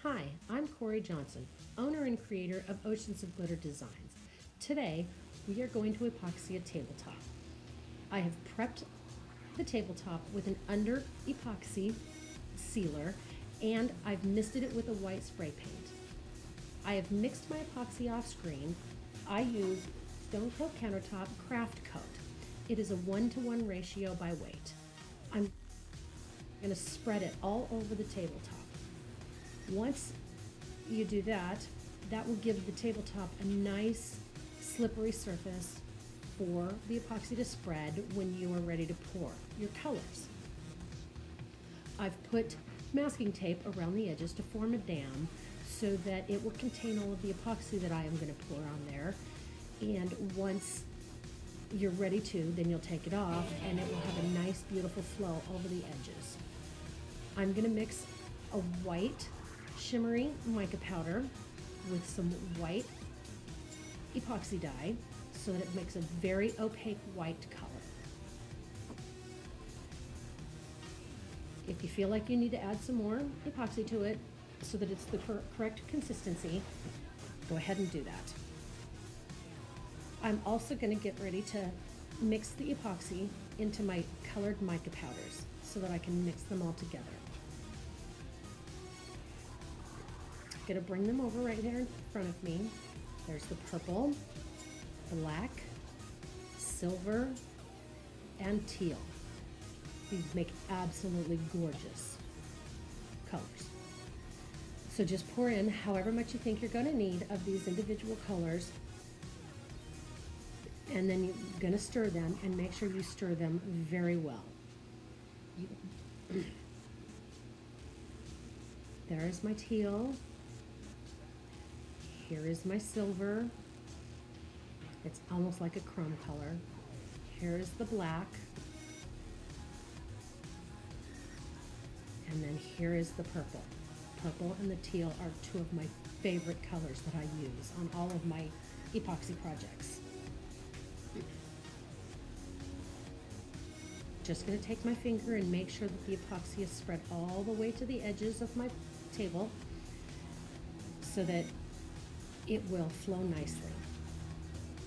Hi, I'm Corey Johnson, owner and creator of Oceans of Glitter Designs. Today, we are going to epoxy a tabletop. I have prepped the tabletop with an under epoxy sealer and I've misted it with a white spray paint. I have mixed my epoxy off screen. I use Stone Coat Countertop Craft Coat. It is a 1-to-1 ratio by weight. I'm going to spread it all over the tabletop. Once you do that, that will give the tabletop a nice slippery surface for the epoxy to spread when you are ready to pour your colors. I've put masking tape around the edges to form a dam so that it will contain all of the epoxy that I am going to pour on there. And once you're ready to, then you'll take it off and it will have a nice beautiful flow over the edges. I'm going to mix a white shimmery mica powder with some white epoxy dye so that it makes a very opaque white color. If you feel like you need to add some more epoxy to it so that it's the correct consistency, go ahead and do that. I'm also going to get ready to mix the epoxy into my colored mica powders so that I can mix them all together. I'm going to bring them over right there in front of me. There's the purple, black, silver, and teal. These make absolutely gorgeous colors. So just pour in however much you think you're going to need of these individual colors, and then you're going to stir them and make sure you stir them very well. There is my teal. Here is my silver. It's almost like a chrome color. Here is the black. And then here is the purple. Purple and the teal are two of my favorite colors that I use on all of my epoxy projects. Just going to take my finger and make sure that the epoxy is spread all the way to the edges of my table so that it will flow nicely.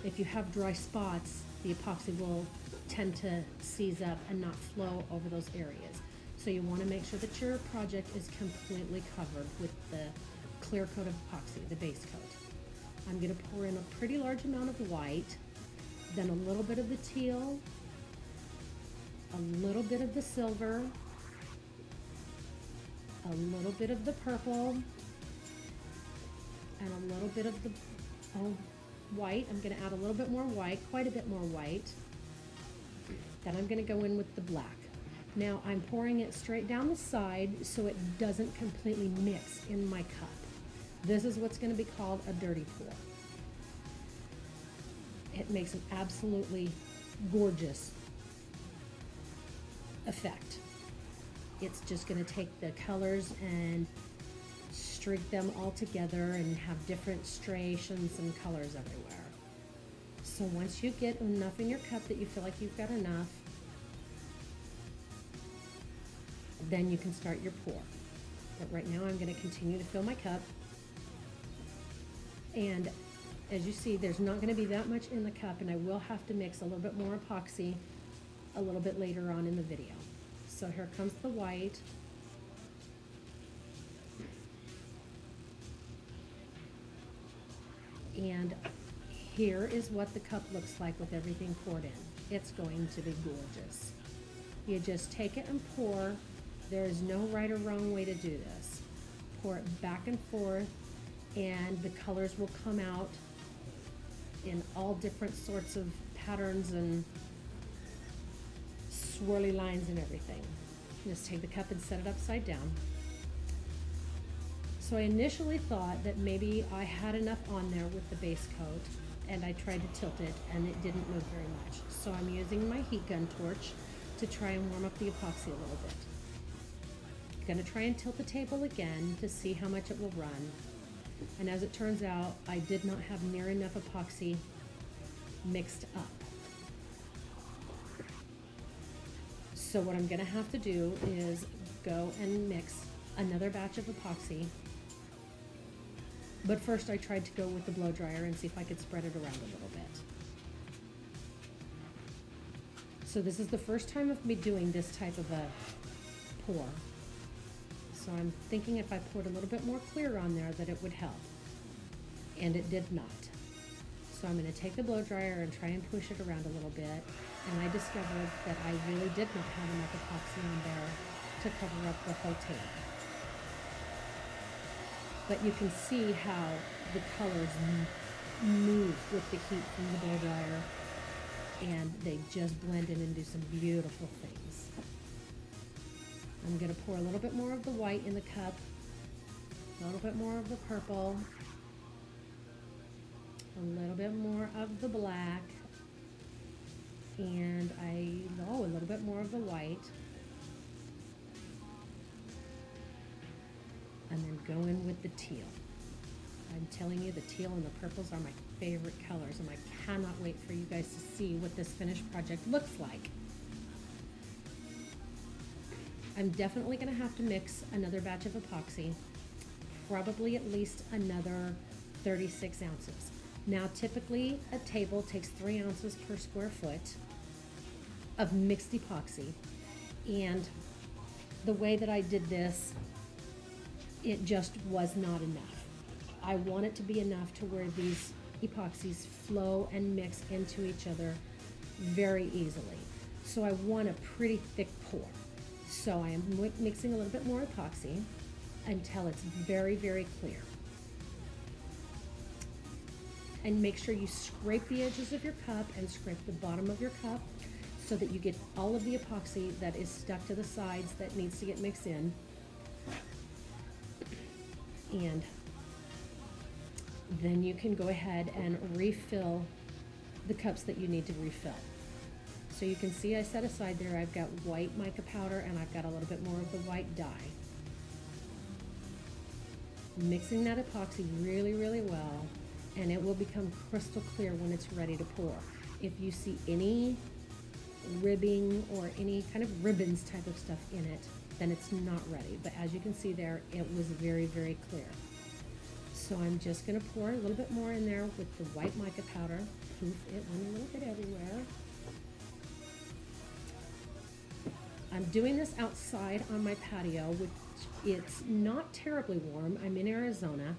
If you have dry spots, the epoxy will tend to seize up and not flow over those areas. So you want to make sure that your project is completely covered with the clear coat of epoxy, the base coat. I'm going to pour in a pretty large amount of white, then a little bit of the teal, a little bit of the silver, a little bit of the purple, and a little bit of the white. I'm going to add a little bit more white, quite a bit more white. Then I'm going to go in with the black. Now I'm pouring it straight down the side so it doesn't completely mix in my cup. This is what's going to be called a dirty pour. It makes an absolutely gorgeous effect. It's just going to take the colors and streak them all together and have different striations and colors everywhere. So once you get enough in your cup that you feel like you've got enough, then you can start your pour. But right now I'm going to continue to fill my cup. And as you see, there's not going to be that much in the cup, and I will have to mix a little bit more epoxy a little bit later on in the video. So here comes the white. And here is what the cup looks like with everything poured in. It's going to be gorgeous. You just take it and pour. There is no right or wrong way to do this. Pour it back and forth, and the colors will come out in all different sorts of patterns and swirly lines and everything. Just take the cup and set it upside down. So I initially thought that maybe I had enough on there with the base coat, and I tried to tilt it and it didn't move very much. So I'm using my heat gun torch to try and warm up the epoxy a little bit. I'm going to try and tilt the table again to see how much it will run. And as it turns out, I did not have near enough epoxy mixed up. So what I'm going to have to do is go and mix another batch of epoxy But first I tried to go with the blow dryer and see if I could spread it around a little bit. So this is the first time of me doing this type of a pour. So I'm thinking if I poured a little bit more clear on there that it would help. And it did not. So I'm going to take the blow dryer and try and push it around a little bit. And I discovered that I really did not have enough epoxy on there to cover up the whole table. But you can see how the colors move with the heat from the blow dryer, and they just blend in and do some beautiful things. I'm going to pour a little bit more of the white in the cup, a little bit more of the purple, a little bit more of the black, and a little bit more of the white. And then go in with the teal. I'm telling you, the teal and the purples are my favorite colors, and I cannot wait for you guys to see what this finished project looks like. I'm definitely going to have to mix another batch of epoxy, probably at least another 36 ounces. Now, typically a table takes 3 ounces per square foot of mixed epoxy, and the way that I did this, it just was not enough. I want it to be enough to where these epoxies flow and mix into each other very easily. So I want a pretty thick pour. So I am mixing a little bit more epoxy until it's very, very clear. And make sure you scrape the edges of your cup and scrape the bottom of your cup so that you get all of the epoxy that is stuck to the sides that needs to get mixed in. And then you can go ahead and refill the cups that you need to refill. So you can see I set aside there, I've got white mica powder and I've got a little bit more of the white dye. Mixing that epoxy really, really well, and it will become crystal clear when it's ready to pour. If you see any ribbing or any kind of ribbons type of stuff in it, then it's not ready. But as you can see there, it was very, very clear. So I'm just going to pour a little bit more in there with the white mica powder. Poof, it went a little bit everywhere. I'm doing this outside on my patio, which it's not terribly warm. I'm in Arizona,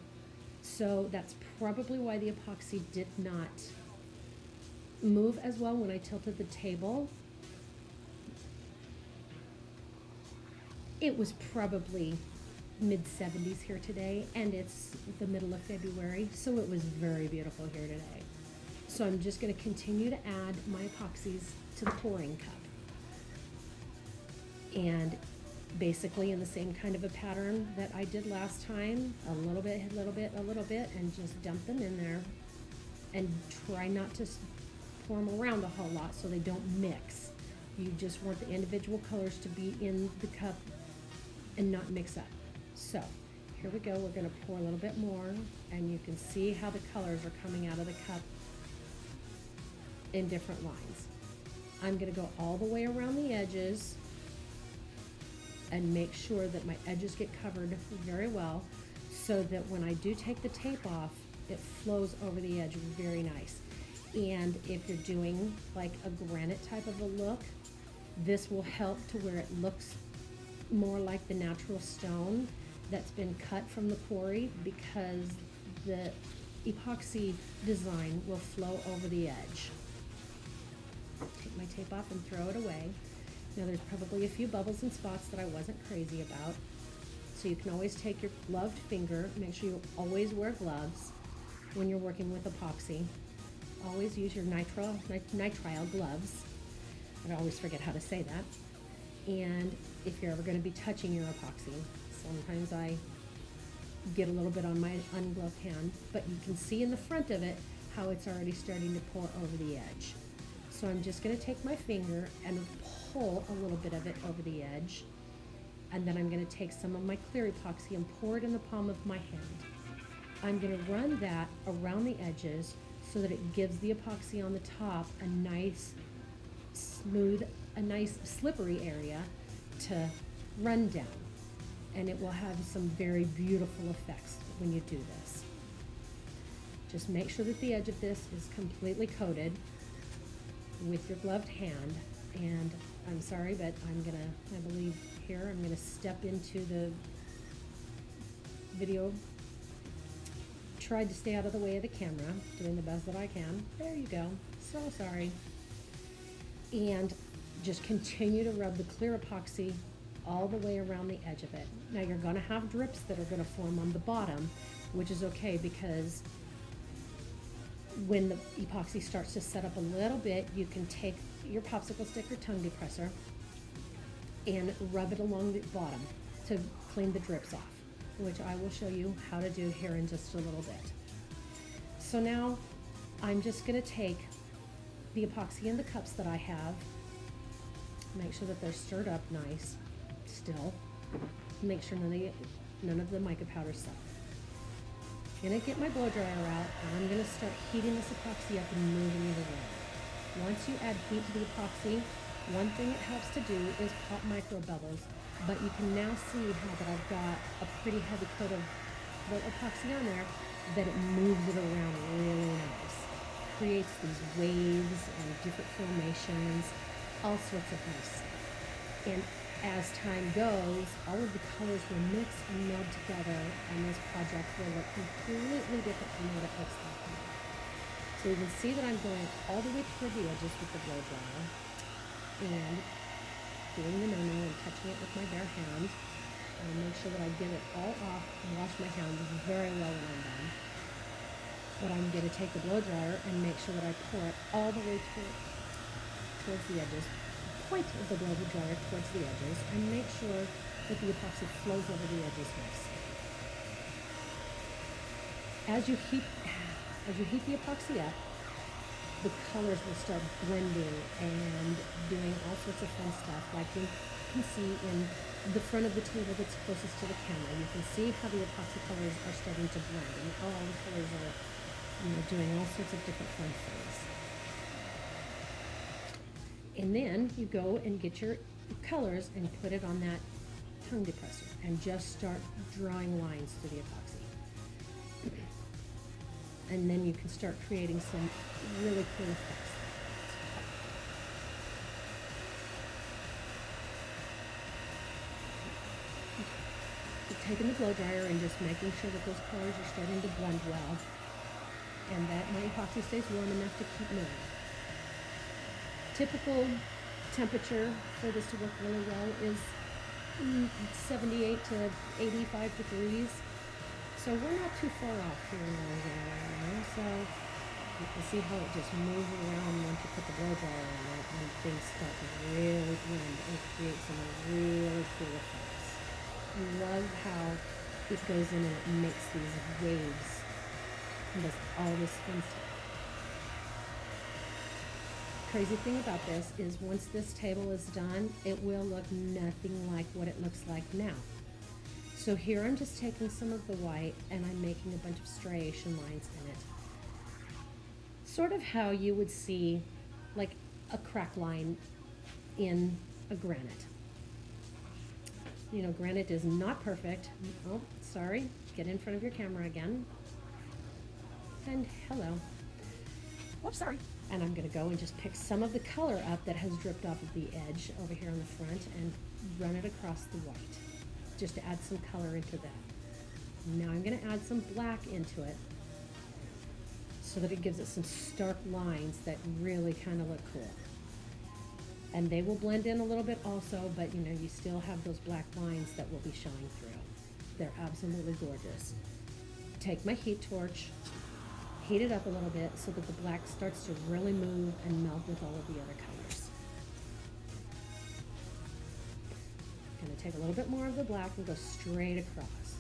so that's probably why the epoxy did not move as well when I tilted the table. It was probably mid-70s here today, and it's the middle of February, so it was very beautiful here today. So I'm just going to continue to add my epoxies to the pouring cup. And basically in the same kind of a pattern that I did last time, a little bit, a little bit, a little bit, and just dump them in there. And try not to pour them around a whole lot so they don't mix. You just want the individual colors to be in the cup and not mix up. So here we go, we're going to pour a little bit more, and you can see how the colors are coming out of the cup in different lines. I'm going to go all the way around the edges and make sure that my edges get covered very well so that when I do take the tape off, it flows over the edge very nice. And if you're doing like a granite type of a look, this will help to where it looks more like the natural stone that's been cut from the quarry, because the epoxy design will flow over the edge. Take my tape off and throw it away. Now there's probably a few bubbles and spots that I wasn't crazy about, so you can always take your gloved finger. Make sure you always wear gloves when you're working with epoxy. Always use your nitrile gloves. I always forget how to say that. And if you're ever going to be touching your epoxy, sometimes I get a little bit on my ungloved hand, but you can see in the front of it how it's already starting to pour over the edge. So I'm just going to take my finger and pull a little bit of it over the edge, and then I'm going to take some of my clear epoxy and pour it in the palm of my hand. I'm going to run that around the edges so that it gives the epoxy on the top a nice smooth, a nice slippery area to run down, and it will have some very beautiful effects when you do this. Just make sure that the edge of this is completely coated with your gloved hand. And I'm sorry, but I believe here, I'm gonna step into the video. Tried to stay out of the way of the camera, doing the best that I can. There you go. So sorry. And just continue to rub the clear epoxy all the way around the edge of it. Now you're gonna have drips that are gonna form on the bottom, which is okay, because when the epoxy starts to set up a little bit, you can take your popsicle stick or tongue depressor and rub it along the bottom to clean the drips off, which I will show you how to do here in just a little bit. So now I'm just gonna take the epoxy in the cups that I have, make sure that they're stirred up nice still, make sure none of the mica powder's set. I'm gonna get my blow dryer out, and I'm gonna start heating this epoxy up and moving it around. Once you add heat to the epoxy, one thing it helps to do is pop micro bubbles, but you can now see how that I've got a pretty heavy coat of the epoxy on there, that it moves it around really nice. Creates these waves and different formations, all sorts of nice stuff. And as time goes, all of the colors will mix and meld together, and this project will look completely different from what it looks like now. So you can see that I'm going all the way toward the edges with the blow dryer, and doing the no-no and touching it with my bare hand. And make sure that I get it all off and wash my hands very well when I'm done. But I'm going to take the blow dryer and make sure that I pour it all the way towards the edges. Point of the blow dryer towards the edges, and make sure that the epoxy flows over the edges nicely. As you heat the epoxy up, the colors will start blending and doing all sorts of fun stuff, like you can see in the front of the table that's closest to the camera. You can see how the epoxy colors are starting to blend, and all the colors are, doing all sorts of different fun things. And then you go and get your colors and put it on that tongue depressor and just start drawing lines through the epoxy. And then you can start creating some really cool effects. Taking the blow dryer and just making sure that those colors are starting to blend well, and that my epoxy stays warm enough to keep moving. Typical temperature for this to work really well is 78 to 85 degrees. So we're not too far off here in Arizona, so you can see how it just moves around once you put the blow dryer on it, and things start to really blend and create some really cool effects. I love how it goes in and it makes these waves and does all this fun stuff. Crazy thing about this is once this table is done, it will look nothing like what it looks like now. So here I'm just taking some of the white and I'm making a bunch of striation lines in it. Sort of how you would see like a crack line in a granite. Granite is not perfect. Oh, sorry. Get in front of your camera again. And hello. Whoops, sorry. And I'm going to go and just pick some of the color up that has dripped off of the edge over here on the front and run it across the white, just to add some color into that. Now I'm going to add some black into it so that it gives it some stark lines that really kind of look cool. And they will blend in a little bit also, but you still have those black lines that will be showing through. They're absolutely gorgeous. Take my heat torch, heat it up a little bit so that the black starts to really move and melt with all of the other colors. I'm going to take a little bit more of the black and go straight across.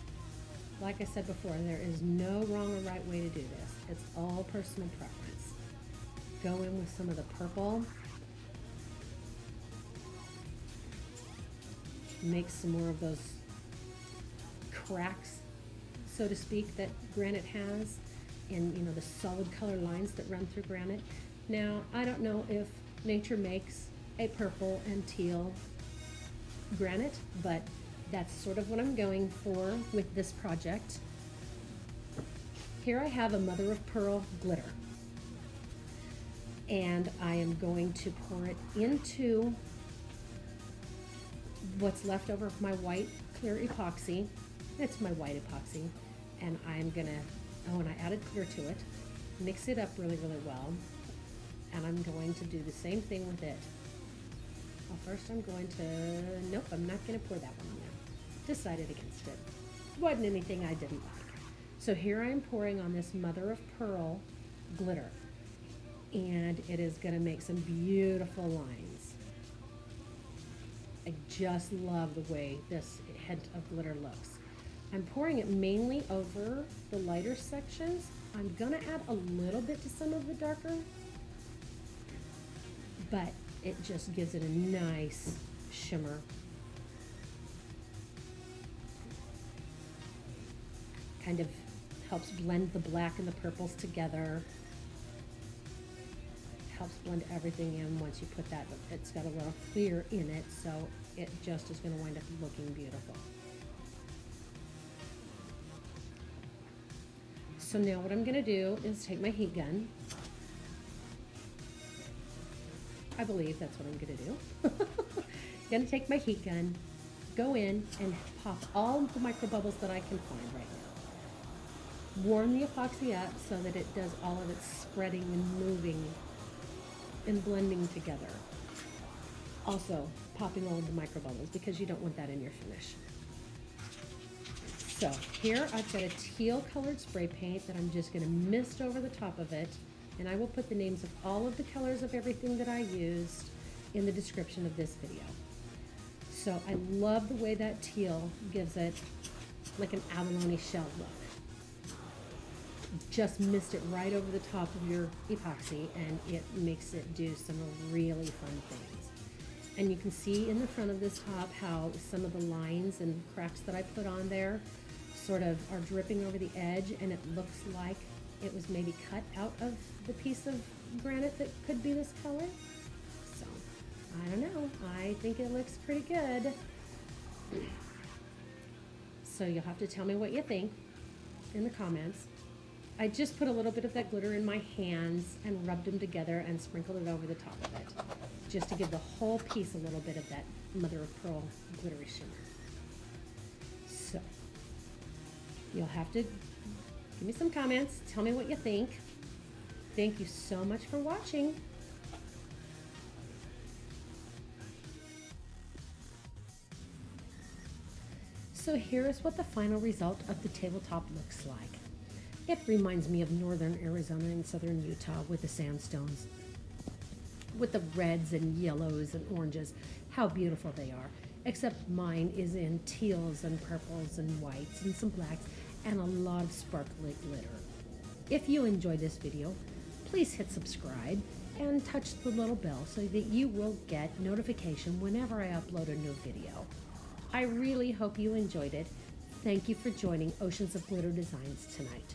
Like I said before, there is no wrong or right way to do this. It's all personal preference. Go in with some of the purple. Make some more of those cracks, so to speak, that granite has, and the solid color lines that run through granite. Now, I don't know if nature makes a purple and teal granite, but that's sort of what I'm going for with this project. here I have a mother of pearl glitter. And I am going to pour it into what's left over of my white clear epoxy. It's my white epoxy. And I'm gonna, oh, and I added clear to it. Mix it up really, really well. And I'm going to do the same thing with it. Well, first I'm going to, nope, I'm not gonna pour that one on there. Decided against it. Wasn't anything I didn't like. So here I am pouring on this mother of pearl glitter. And it is gonna make some beautiful lines. I just love the way this hint of glitter looks. I'm pouring it mainly over the lighter sections. I'm gonna add a little bit to some of the darker, but it just gives it a nice shimmer. Kind of helps blend the black and the purples together. Helps blend everything in once you put that. It's got a little clear in it, so it just is going to wind up looking beautiful. So now what I'm going to do is take my heat gun. I believe that's what I'm going to do. I'm going to take my heat gun, go in and pop all the micro bubbles that I can find right now. Warm the epoxy up so that it does all of its spreading and moving and blending together. Also, popping all of the micro bubbles because you don't want that in your finish. So here I've got a teal colored spray paint that I'm just going to mist over the top of it, and I will put the names of all of the colors of everything that I used in the description of this video. So I love the way that teal gives it like an abalone shell look. Just mist it right over the top of your epoxy and it makes it do some really fun things. And you can see in the front of this top how some of the lines and cracks that I put on there sort of are dripping over the edge, and it looks like it was maybe cut out of the piece of granite that could be this color. So, I don't know. I think it looks pretty good. So you'll have to tell me what you think in the comments. I just put a little bit of that glitter in my hands and rubbed them together and sprinkled it over the top of it, just to give the whole piece a little bit of that mother of pearl glittery shimmer. So, you'll have to give me some comments, tell me what you think. Thank you so much for watching. So here is what the final result of the tabletop looks like. It reminds me of northern Arizona and southern Utah with the sandstones, with the reds and yellows and oranges, how beautiful they are. Except mine is in teals and purples and whites and some blacks and a lot of sparkly glitter. If you enjoyed this video, please hit subscribe and touch the little bell so that you will get notification whenever I upload a new video. I really hope you enjoyed it. Thank you for joining Oceans of Glitter Designs tonight.